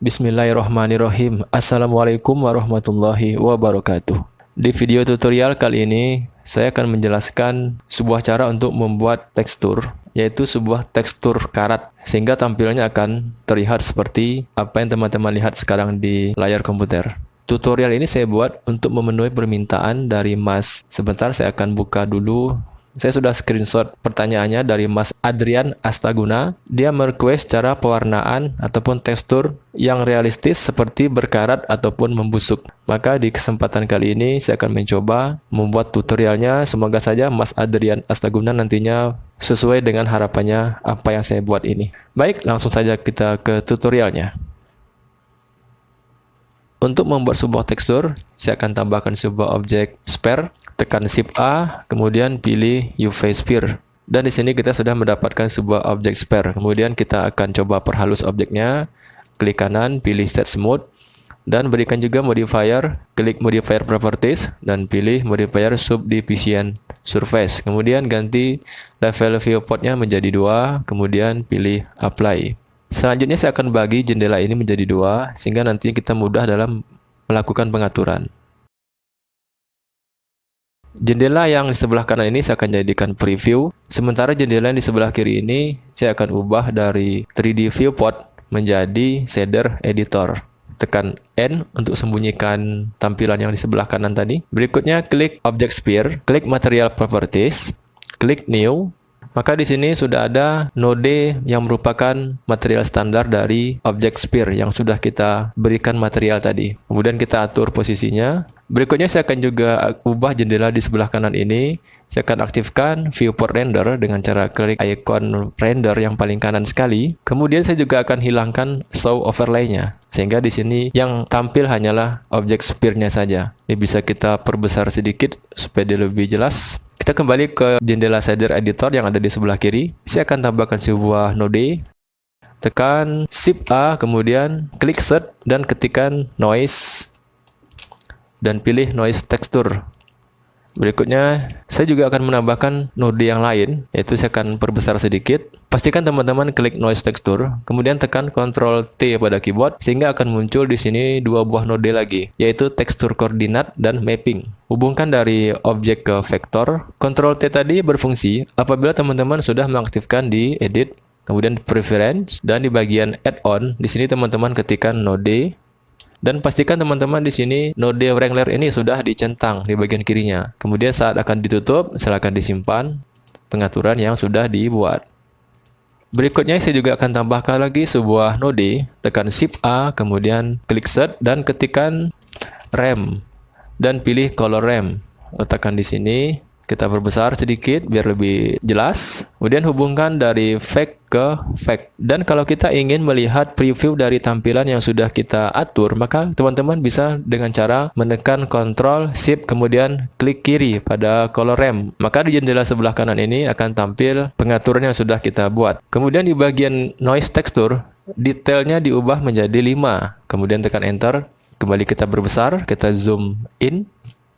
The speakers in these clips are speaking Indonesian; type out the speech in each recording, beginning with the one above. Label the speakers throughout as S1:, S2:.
S1: Bismillahirrahmanirrahim. Assalamualaikum warahmatullahi wabarakatuh. Di video tutorial kali ini, saya akan menjelaskan sebuah cara untuk membuat tekstur, yaitu sebuah tekstur karat, sehingga tampilannya akan terlihat seperti apa yang teman-teman lihat sekarang di layar komputer. Tutorial ini saya buat untuk memenuhi permintaan dari Mas. Sebentar, saya akan buka dulu. Saya sudah screenshot pertanyaannya dari Mas Adrian Astaguna. Dia merequest cara pewarnaan ataupun tekstur yang realistis seperti berkarat ataupun membusuk. Maka di kesempatan kali ini saya akan mencoba membuat tutorialnya. Semoga saja Mas Adrian Astaguna nantinya sesuai dengan harapannya apa yang saya buat ini. Baik, langsung saja kita ke tutorialnya. Untuk membuat sebuah tekstur, saya akan tambahkan sebuah objek sphere. Tekan Shift A, kemudian pilih UV Sphere. Dan di sini kita sudah mendapatkan sebuah objek sphere. Kemudian kita akan coba perhalus objeknya. Klik kanan, pilih Set Smooth. Dan berikan juga modifier. Klik Modifier Properties dan pilih Modifier Subdivision Surface. Kemudian ganti level viewportnya menjadi 2. Kemudian pilih Apply. Selanjutnya saya akan bagi jendela ini menjadi 2 sehingga nanti kita mudah dalam melakukan pengaturan. Jendela yang di sebelah kanan ini saya akan jadikan preview. Sementara jendela yang di sebelah kiri ini saya akan ubah dari 3D viewport menjadi shader editor. Tekan N untuk sembunyikan tampilan yang di sebelah kanan tadi. Berikutnya klik Object Sphere, klik Material Properties, klik New. Maka di sini sudah ada node yang merupakan material standar dari Object Sphere yang sudah kita berikan material tadi. Kemudian kita atur posisinya. Berikutnya saya akan juga ubah jendela di sebelah kanan ini. Saya akan aktifkan viewport render dengan cara klik icon render yang paling kanan sekali. Kemudian saya juga akan hilangkan show overlay-nya. Sehingga di sini yang tampil hanyalah Object Sphere-nya saja. Ini bisa kita perbesar sedikit supaya dia lebih jelas. Kita kembali ke jendela shader editor yang ada di sebelah kiri. Saya akan tambahkan sebuah node. Tekan Shift A, kemudian klik Search dan ketikkan Noise. Dan pilih Noise Texture. Berikutnya, saya juga akan menambahkan node yang lain, yaitu saya akan perbesar sedikit. Pastikan teman-teman klik Noise Texture, kemudian tekan Ctrl T pada keyboard, sehingga akan muncul di sini dua buah node lagi, yaitu tekstur koordinat dan mapping. Hubungkan dari objek ke vektor. Ctrl T tadi berfungsi apabila teman-teman sudah mengaktifkan di Edit, kemudian Preference, dan di bagian Add-on, di sini teman-teman ketikkan node. Dan pastikan teman-teman di sini node Wrangler ini sudah dicentang di bagian kirinya. Kemudian saat akan ditutup, silakan disimpan pengaturan yang sudah dibuat. Berikutnya saya juga akan tambahkan lagi sebuah node. Tekan Shift A, kemudian klik Search dan ketikkan RAM dan pilih Color RAM. Letakkan di sini. Kita perbesar sedikit biar lebih jelas. Kemudian hubungkan dari fake ke fake. Dan kalau kita ingin melihat preview dari tampilan yang sudah kita atur, maka teman-teman bisa dengan cara menekan Ctrl Shift kemudian klik kiri pada color RAM. Maka di jendela sebelah kanan ini akan tampil pengaturan yang sudah kita buat. Kemudian di bagian noise texture, detailnya diubah menjadi 5. Kemudian tekan enter. Kembali kita berbesar, kita zoom in.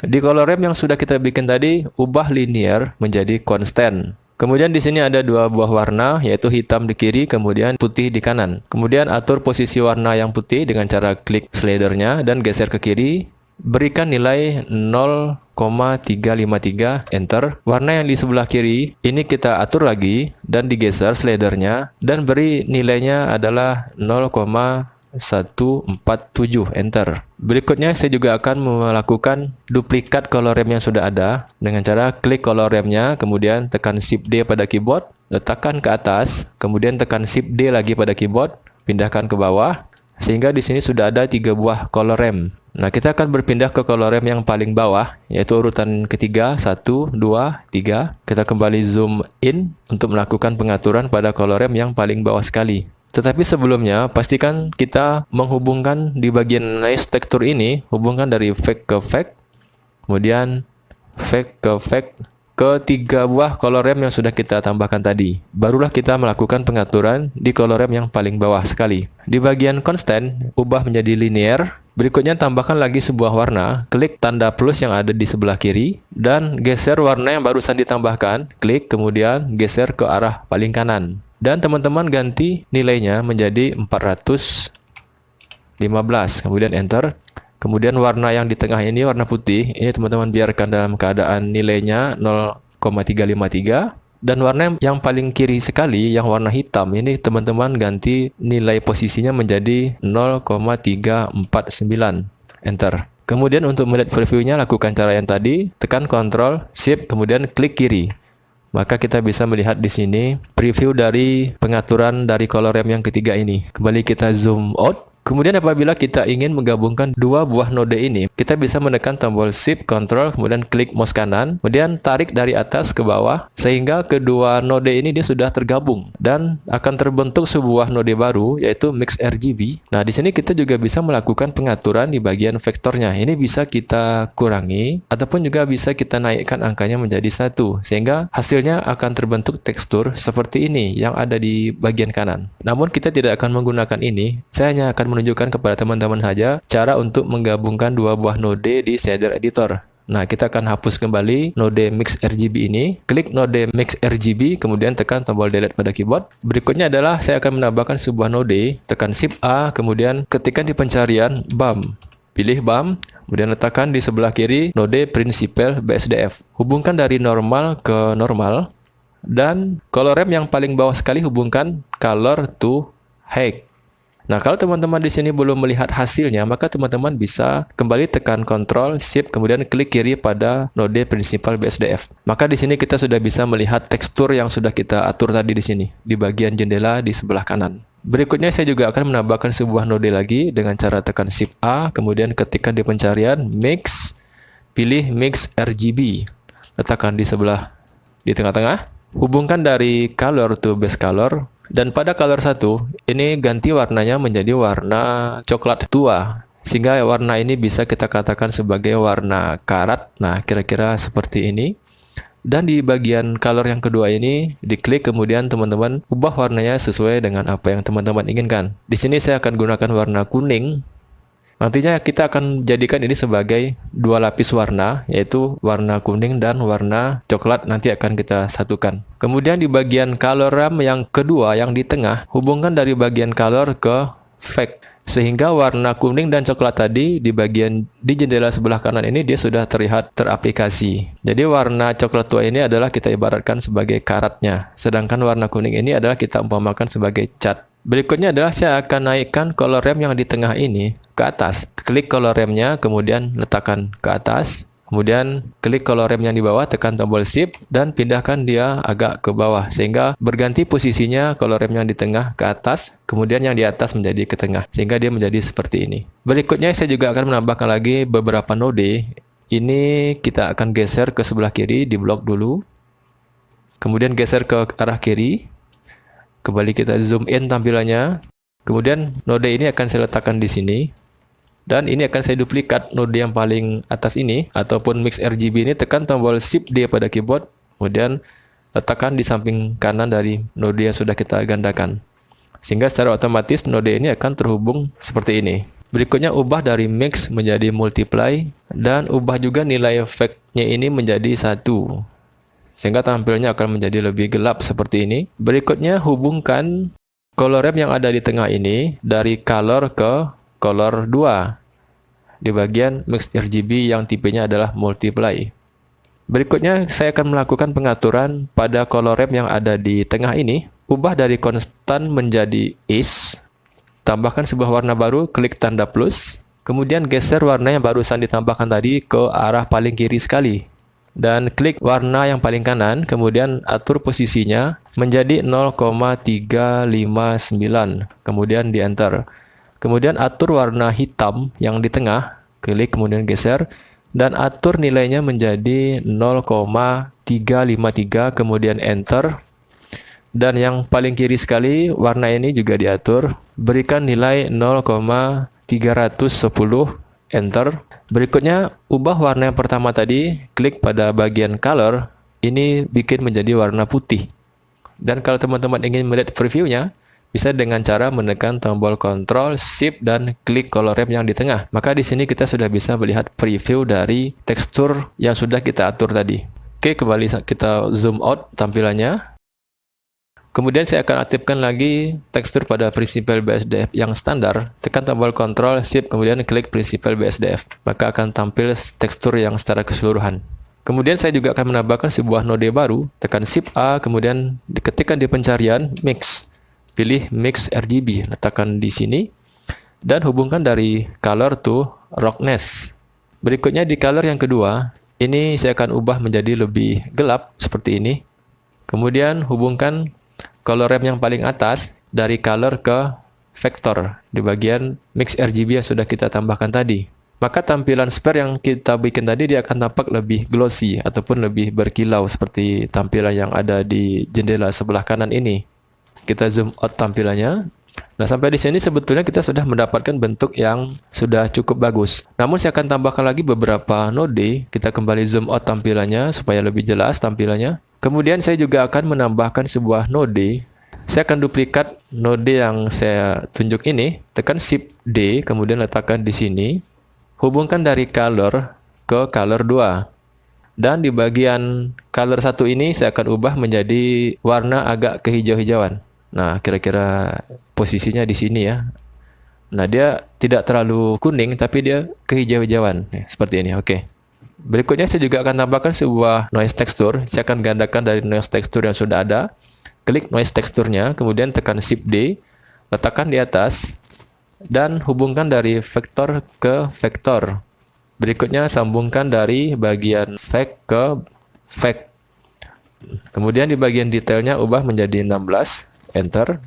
S1: Di color RAM yang sudah kita bikin tadi, ubah linear menjadi constant. Kemudian di sini ada dua buah warna, yaitu hitam di kiri, kemudian putih di kanan. Kemudian atur posisi warna yang putih dengan cara klik slidernya dan geser ke kiri. Berikan nilai 0,353, enter. Warna yang di sebelah kiri, ini kita atur lagi dan digeser slidernya dan beri nilainya adalah 0,147, enter. Berikutnya saya juga akan melakukan duplikat color RAM yang sudah ada dengan cara klik color RAM-nya, kemudian tekan Shift D pada keyboard, letakkan ke atas, kemudian tekan Shift D lagi pada keyboard, pindahkan ke bawah, sehingga di sini sudah ada 3 buah color RAM. Nah, kita akan berpindah ke color RAM yang paling bawah, yaitu urutan ketiga, 1, 2, 3. Kita kembali zoom in untuk melakukan pengaturan pada color RAM yang paling bawah sekali. Tetapi sebelumnya, pastikan kita menghubungkan di bagian noise texture ini, hubungkan dari fake ke fake, kemudian fake ke fake, ke 3 buah color RAM yang sudah kita tambahkan tadi. Barulah kita melakukan pengaturan di color RAM yang paling bawah sekali. Di bagian constant, ubah menjadi linear. Berikutnya tambahkan lagi sebuah warna, klik tanda plus yang ada di sebelah kiri, dan geser warna yang barusan ditambahkan, klik kemudian geser ke arah paling kanan. Dan teman-teman ganti nilainya menjadi 400 15, kemudian enter. Kemudian warna yang di tengah ini warna putih, ini teman-teman biarkan dalam keadaan nilainya 0,353. Dan warna yang paling kiri sekali, yang warna hitam, ini teman-teman ganti nilai posisinya menjadi 0,349. Enter. Kemudian untuk melihat previewnya, lakukan cara yang tadi, tekan Ctrl, Shift, kemudian klik kiri. Maka kita bisa melihat di sini preview dari pengaturan dari color ramp yang ketiga ini. Kembali kita zoom out. Kemudian apabila kita ingin menggabungkan dua buah node ini, kita bisa menekan tombol Shift, Ctrl, kemudian klik mouse kanan, kemudian tarik dari atas ke bawah, sehingga kedua node ini dia sudah tergabung dan akan terbentuk sebuah node baru, yaitu Mix RGB. Nah, di sini kita juga bisa melakukan pengaturan di bagian vektornya. Ini bisa kita kurangi ataupun juga bisa kita naikkan angkanya menjadi 1, sehingga hasilnya akan terbentuk tekstur seperti ini yang ada di bagian kanan. Namun kita tidak akan menggunakan ini. Saya hanya akan menunjukkan kepada teman-teman saja cara untuk menggabungkan dua buah node di shader editor. Nah, kita akan hapus kembali node Mix RGB ini, klik node Mix RGB, kemudian tekan tombol delete pada keyboard. Berikutnya adalah saya akan menambahkan sebuah node, tekan Shift A, kemudian ketikkan di pencarian BAM. Pilih BAM, kemudian letakkan di sebelah kiri node Principal BSDF. Hubungkan dari normal ke normal, dan color ramp yang paling bawah sekali hubungkan color to high. Nah, kalau teman-teman di sini belum melihat hasilnya, maka teman-teman bisa kembali tekan Ctrl, Shift, kemudian klik kiri pada node Principal BSDF. Maka di sini kita sudah bisa melihat tekstur yang sudah kita atur tadi di sini, di bagian jendela di sebelah kanan. Berikutnya saya juga akan menambahkan sebuah node lagi dengan cara tekan Shift A, kemudian ketikkan di pencarian Mix, pilih Mix RGB. Letakkan di sebelah, di tengah-tengah. Hubungkan dari color to base color. Dan pada color 1, ini ganti warnanya menjadi warna coklat tua. Sehingga warna ini bisa kita katakan sebagai warna karat. Nah, kira-kira seperti ini. Dan di bagian color yang kedua ini, diklik kemudian teman-teman ubah warnanya sesuai dengan apa yang teman-teman inginkan. Di sini saya akan gunakan warna kuning. Nantinya kita akan jadikan ini sebagai dua lapis warna, yaitu warna kuning dan warna coklat nanti akan kita satukan. Kemudian di bagian color ramp yang kedua yang di tengah, hubungkan dari bagian color ke fade. Sehingga warna kuning dan coklat tadi di bagian di jendela sebelah kanan ini dia sudah terlihat teraplikasi. Jadi warna coklat tua ini adalah kita ibaratkan sebagai karatnya. Sedangkan warna kuning ini adalah kita umpamakan sebagai cat. Berikutnya adalah saya akan naikkan color ramp yang di tengah ini ke atas. Klik color rampnya, kemudian letakkan ke atas. Kemudian klik color ramp yang di bawah, tekan tombol Shift dan pindahkan dia agak ke bawah. Sehingga berganti posisinya color ramp yang di tengah ke atas, kemudian yang di atas menjadi ke tengah. Sehingga dia menjadi seperti ini. Berikutnya saya juga akan menambahkan lagi beberapa node. Ini kita akan geser ke sebelah kiri, di blok dulu. Kemudian geser ke arah kiri. Kembali kita zoom in tampilannya. Kemudian node ini akan saya letakkan di sini. Dan ini akan saya duplikat node yang paling atas ini ataupun Mix RGB ini, tekan tombol Shift D pada keyboard. Kemudian letakkan di samping kanan dari node yang sudah kita gandakan. Sehingga secara otomatis node ini akan terhubung seperti ini. Berikutnya ubah dari Mix menjadi Multiply dan ubah juga nilai fade-nya ini menjadi 1. Sehingga tampilnya akan menjadi lebih gelap seperti ini. Berikutnya hubungkan color ramp yang ada di tengah ini dari color ke color 2 di bagian Mix RGB yang tipenya adalah Multiply. Berikutnya saya akan melakukan pengaturan pada color ramp yang ada di tengah ini. Ubah dari konstan menjadi is. Tambahkan sebuah warna baru, klik tanda plus. Kemudian geser warna yang barusan ditambahkan tadi ke arah paling kiri sekali. Dan klik warna yang paling kanan, kemudian atur posisinya menjadi 0,359, kemudian di enter. Kemudian atur warna hitam yang di tengah, klik kemudian geser, dan atur nilainya menjadi 0,353, kemudian enter. Dan yang paling kiri sekali, warna ini juga diatur, berikan nilai 0,310, enter. Berikutnya, ubah warna yang pertama tadi, klik pada bagian color, ini bikin menjadi warna putih. Dan kalau teman-teman ingin melihat previewnya, bisa dengan cara menekan tombol Ctrl, Shift, dan klik color ramp yang di tengah. Maka di sini kita sudah bisa melihat preview dari tekstur yang sudah kita atur tadi. Oke, kembali kita zoom out tampilannya. Kemudian saya akan aktifkan lagi tekstur pada Principal BSDF yang standar. Tekan tombol Ctrl Shift kemudian klik Principal BSDF. Maka akan tampil tekstur yang secara keseluruhan. Kemudian saya juga akan menambahkan sebuah node baru. Tekan Shift A kemudian diketikkan di pencarian Mix. Pilih Mix RGB, letakkan di sini dan hubungkan dari color to roughness. Berikutnya di color yang kedua, ini saya akan ubah menjadi lebih gelap seperti ini. Kemudian hubungkan color ramp yang paling atas dari color ke vector di bagian mix RGB yang sudah kita tambahkan tadi. Maka tampilan spare yang kita bikin tadi dia akan tampak lebih glossy ataupun lebih berkilau seperti tampilan yang ada di jendela sebelah kanan ini. Kita zoom out tampilannya. Nah, sampai di sini sebetulnya kita sudah mendapatkan bentuk yang sudah cukup bagus. Namun saya akan tambahkan lagi beberapa node. Kita kembali zoom out tampilannya supaya lebih jelas tampilannya. Kemudian saya juga akan menambahkan sebuah node. Saya akan duplikat node yang saya tunjuk ini. Tekan Shift D, kemudian letakkan di sini. Hubungkan dari color ke color 2. Dan di bagian color 1 ini saya akan ubah menjadi warna agak kehijau-hijauan. Nah, kira-kira posisinya di sini ya. Nah, dia tidak terlalu kuning, tapi dia kehijau-hijauan. Seperti ini, oke. Berikutnya saya juga akan tambahkan sebuah noise texture. Saya akan gandakan dari noise texture yang sudah ada. Klik noise texture-nya, kemudian tekan Shift D, letakkan di atas, dan hubungkan dari vektor ke vektor. Berikutnya sambungkan dari bagian vec ke vec. Kemudian di bagian detailnya ubah menjadi 16, enter.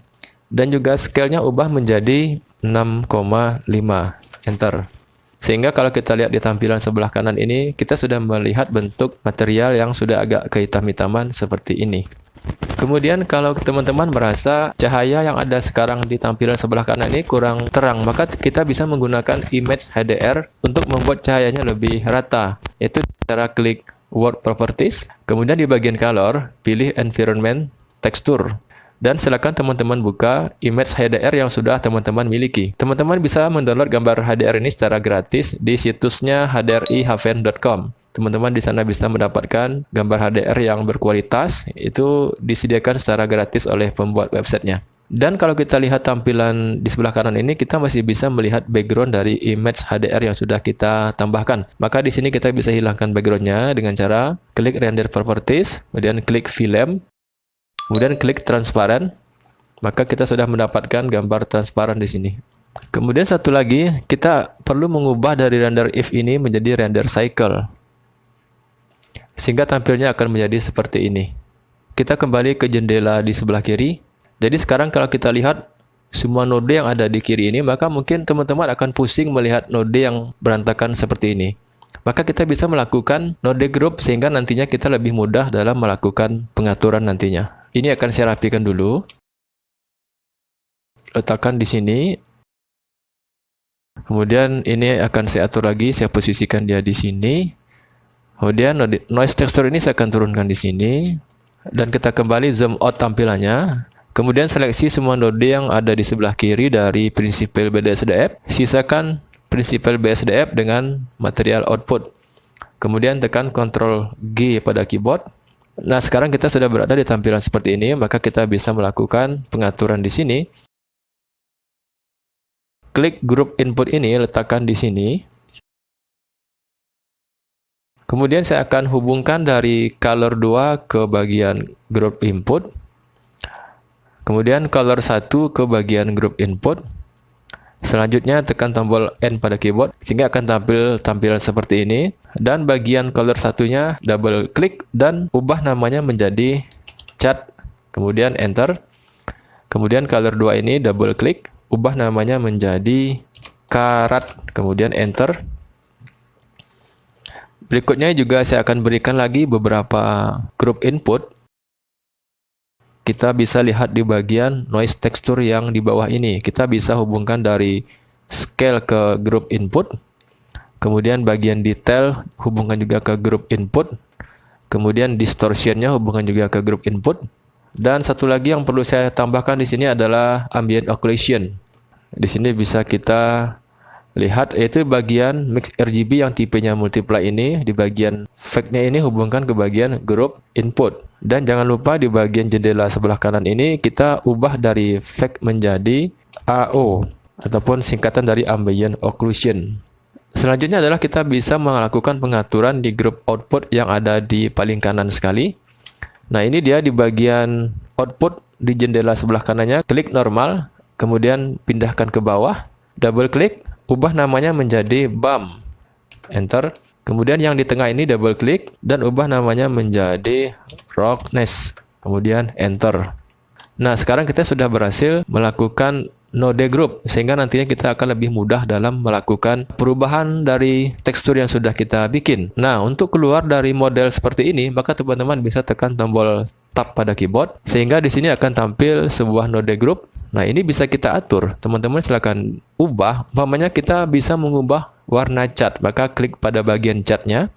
S1: Dan juga scale-nya ubah menjadi 6,5, enter. Sehingga kalau kita lihat di tampilan sebelah kanan ini, kita sudah melihat bentuk material yang sudah agak kehitam-hitaman seperti ini. Kemudian kalau teman-teman merasa cahaya yang ada sekarang di tampilan sebelah kanan ini kurang terang, maka kita bisa menggunakan image HDR untuk membuat cahayanya lebih rata. Yaitu cara klik World Properties, kemudian di bagian color, pilih Environment Texture. Dan silakan teman-teman buka image HDR yang sudah teman-teman miliki. Teman-teman bisa mendownload gambar HDR ini secara gratis di situsnya hdrihaven.com. Teman-teman di sana bisa mendapatkan gambar HDR yang berkualitas, itu disediakan secara gratis oleh pembuat websitenya. Dan kalau kita lihat tampilan di sebelah kanan ini, kita masih bisa melihat background dari image HDR yang sudah kita tambahkan. Maka di sini kita bisa hilangkan backgroundnya dengan cara klik Render Properties, kemudian klik Film, kemudian klik Transparent. Maka kita sudah mendapatkan gambar transparan di sini. Kemudian satu lagi, kita perlu mengubah dari render if ini menjadi render cycle. Sehingga tampilnya akan menjadi seperti ini. Kita kembali ke jendela di sebelah kiri. Jadi sekarang kalau kita lihat semua node yang ada di kiri ini, maka mungkin teman-teman akan pusing melihat node yang berantakan seperti ini. Maka kita bisa melakukan node group sehingga nantinya kita lebih mudah dalam melakukan pengaturan nantinya. Ini akan saya rapikan dulu. Letakkan di sini. Kemudian ini akan saya atur lagi, saya posisikan dia di sini. Kemudian noise texture ini saya akan turunkan di sini. Dan kita kembali zoom out tampilannya. Kemudian seleksi semua node yang ada di sebelah kiri dari Principal BSDF. Sisakan Principal BSDF dengan material output. Kemudian tekan Ctrl G pada keyboard. Nah, sekarang kita sudah berada di tampilan seperti ini, maka kita bisa melakukan pengaturan di sini. Klik group input ini, letakkan di sini. Kemudian saya akan hubungkan dari color 2 ke bagian group input. Kemudian color 1 ke bagian group input. Selanjutnya tekan tombol N pada keyboard sehingga akan tampil tampilan seperti ini. Dan bagian color satunya double klik dan ubah namanya menjadi cat. Kemudian enter. Kemudian color 2 ini double klik, ubah namanya menjadi karat. Kemudian enter. Berikutnya juga saya akan berikan lagi beberapa group input. Kita bisa lihat di bagian noise texture yang di bawah ini. Kita bisa hubungkan dari scale ke group input. Kemudian bagian detail hubungkan juga ke group input. Kemudian distortionnya hubungkan juga ke group input. Dan satu lagi yang perlu saya tambahkan di sini adalah ambient occlusion. Di sini bisa kita Lihat, yaitu bagian mix RGB yang tipenya multiply ini. Di bagian fake-nya ini hubungkan ke bagian group input. Dan jangan lupa di bagian jendela sebelah kanan ini kita ubah dari fake menjadi AO ataupun singkatan dari ambient occlusion. Selanjutnya adalah kita bisa melakukan pengaturan di group output yang ada di paling kanan sekali. Nah, ini dia di bagian output di jendela sebelah kanannya. Klik normal, kemudian pindahkan ke bawah, double klik, ubah namanya menjadi BAM, enter. Kemudian yang di tengah ini double klik dan ubah namanya menjadi Rockness, kemudian enter. Nah, sekarang kita sudah berhasil melakukan node group, sehingga nantinya kita akan lebih mudah dalam melakukan perubahan dari tekstur yang sudah kita bikin. Nah, untuk keluar dari model seperti ini, maka teman-teman bisa tekan tombol tab pada keyboard, sehingga di sini akan tampil sebuah node group. Nah, ini bisa kita atur. Teman-teman silakan ubah. Umpamanya kita bisa mengubah warna cat, maka klik pada bagian catnya.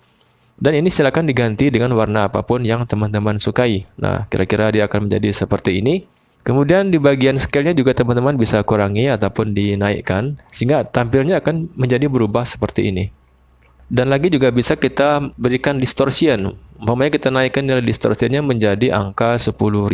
S1: Dan ini silakan diganti dengan warna apapun yang teman-teman sukai. Nah, kira-kira dia akan menjadi seperti ini. Kemudian di bagian scale-nya juga teman-teman bisa kurangi ataupun dinaikkan, sehingga tampilnya akan menjadi berubah seperti ini. Dan lagi juga bisa kita berikan distortion. Umpamanya kita naikkan nilai distortionnya menjadi angka 10.000,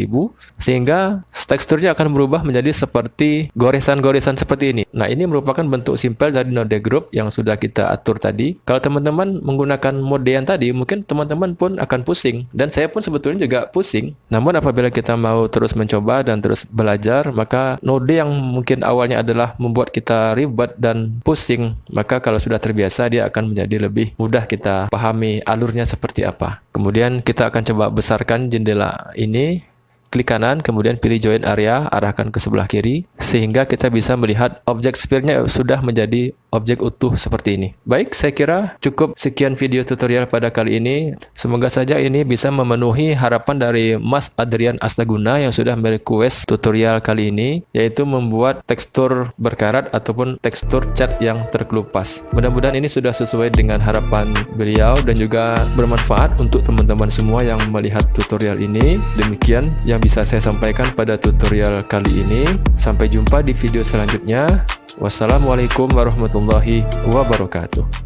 S1: sehingga teksturnya akan berubah menjadi seperti goresan-goresan seperti ini. Nah, ini merupakan bentuk simpel dari node group yang sudah kita atur tadi. Kalau teman-teman menggunakan mode yang tadi, mungkin teman-teman pun akan pusing, dan saya pun sebetulnya juga pusing. Namun apabila kita mau terus mencoba dan terus belajar, maka node yang mungkin awalnya adalah membuat kita ribet dan pusing, maka kalau sudah terbiasa dia akan menjadi lebih mudah kita pahami alurnya seperti apa. Kemudian kita akan coba besarkan jendela ini. Klik kanan, kemudian pilih join area, arahkan ke sebelah kiri, sehingga kita bisa melihat objek sphere-nya sudah menjadi objek utuh seperti ini. Baik, saya kira cukup sekian video tutorial pada kali ini. Semoga saja ini bisa memenuhi harapan dari Mas Adrian Astaguna yang sudah merequest tutorial kali ini, yaitu membuat tekstur berkarat ataupun tekstur cat yang terkelupas. Mudah-mudahan ini sudah sesuai dengan harapan beliau dan juga bermanfaat untuk teman-teman semua yang melihat tutorial ini. Demikian yang bisa saya sampaikan pada tutorial kali ini. Sampai jumpa di video selanjutnya. Wassalamualaikum warahmatullahi wabarakatuh.